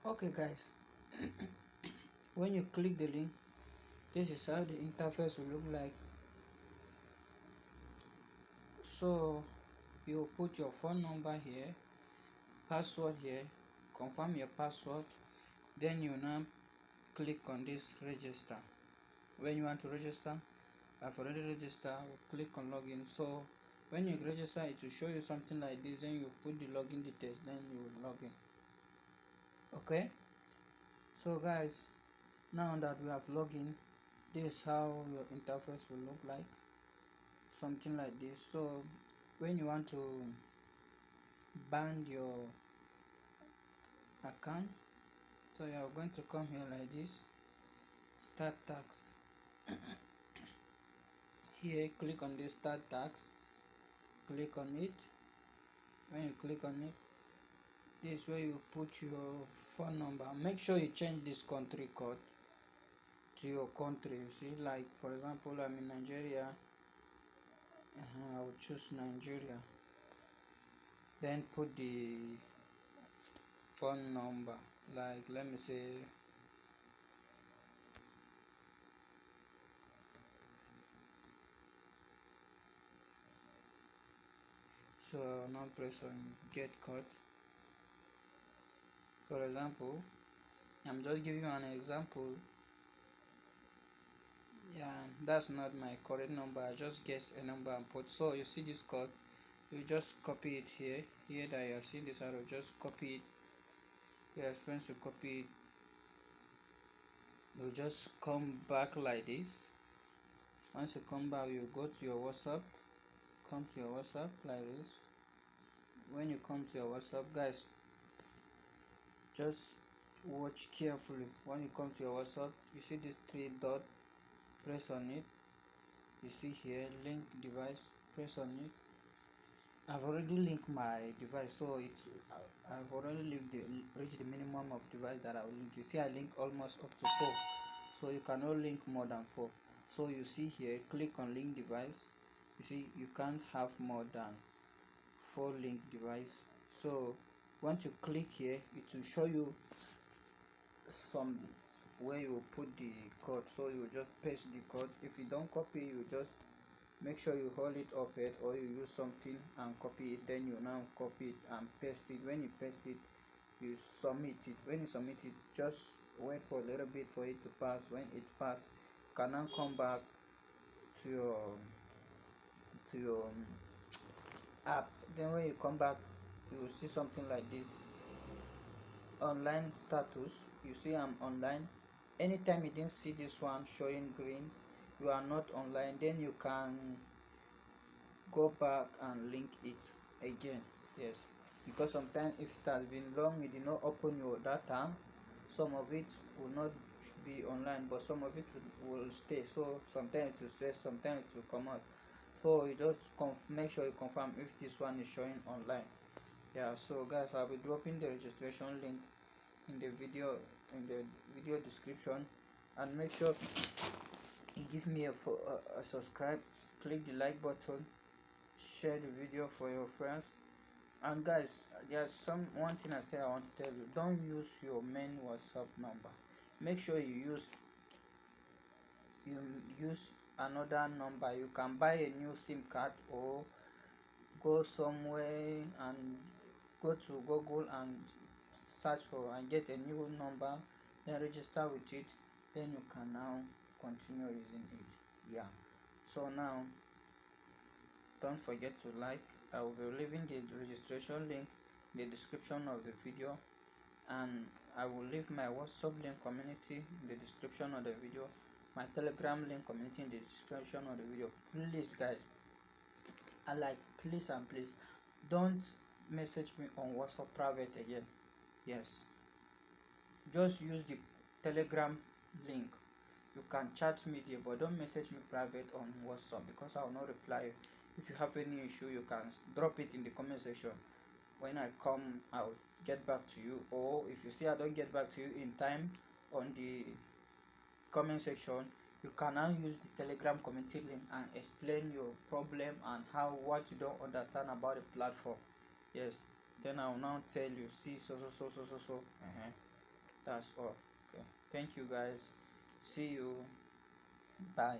Okay guys, when you click the link, this is how the interface will look like. So you put your phone number here, password here, confirm your password, then you now click on this register. When you want to register, I've already registered, click on login. So when you register, it will show you something like this, then you put the login details, then you will log in. Okay, so guys, now that we have login, this is how your interface will look like, something like this. So when you want to ban your account, so you are going to come here like this, start tax. Here click on this start tax, click on it. When you click on it, this is where you put your phone number. Make sure you change this country code to your country. You see, like for example, I'm in Nigeria. I will choose Nigeria, then put the phone number, like let me say so. Now press on get code. For example, I'm just giving you an example. Yeah, that's not my correct number. I just guess a number and put. So you see this code, you just copy it here that you see this arrow, just copy it. Yes, once you copy it, you just come back like this. Once you come back, you go to your WhatsApp, come to your WhatsApp like this. When you come to your WhatsApp, guys, just watch carefully. When you come to your WhatsApp, you see this three dot, press on it. You see here link device, press on it. I've already linked my device, so I've already reached the minimum of device that I will link. You see I link almost up to 4, so you cannot link more than 4. So you see here, click on link device. You see you can't have more than 4 link device. So once you click here, it will show you some where you will put the code. So you just paste the code. If you don't copy, you just make sure you hold it up here, or you use something and copy it. Then you now copy it and paste it. When you paste it, you submit it. When you submit it, just wait for a little bit for it to pass. When it passes, you can now come back to your app. Then when you come back, you will see something like this, online status. You see I'm online. Anytime you didn't see this one showing green, you are not online, then you can go back and link it again. Yes, because sometimes if it has been long, you did not open your data, some of it will not be online, but some of it will stay. So sometimes it will stay, sometimes it will come out. So you just make sure you confirm if this one is showing online. Yeah, so guys, I'll be dropping the registration link in the video description, and make sure you give me a subscribe, click the like button, share the video for your friends. And guys, there's one thing I want to tell you: don't use your main WhatsApp number. Make sure you use another number. You can buy a new SIM card, or go somewhere and go to Google and search for and get a new number, then register with it, then you can now continue using it. Yeah, so now don't forget to like. I will be leaving the registration link in the description of the video, and I will leave my WhatsApp link community in the description of the video, my Telegram link community in the description of the video. Please guys, please and please don't message me on WhatsApp private again. Yes, just use the Telegram link. You can chat me there, but don't message me private on WhatsApp, because I will not reply you. If you have any issue, you can drop it in the comment section. When I come, I'll get back to you. Or if you see I don't get back to you in time on the comment section, you can now use the Telegram community link and explain your problem and what you don't understand about the platform. Yes, then I will now tell you, see, so. That's all. Okay, thank you guys, see you, bye.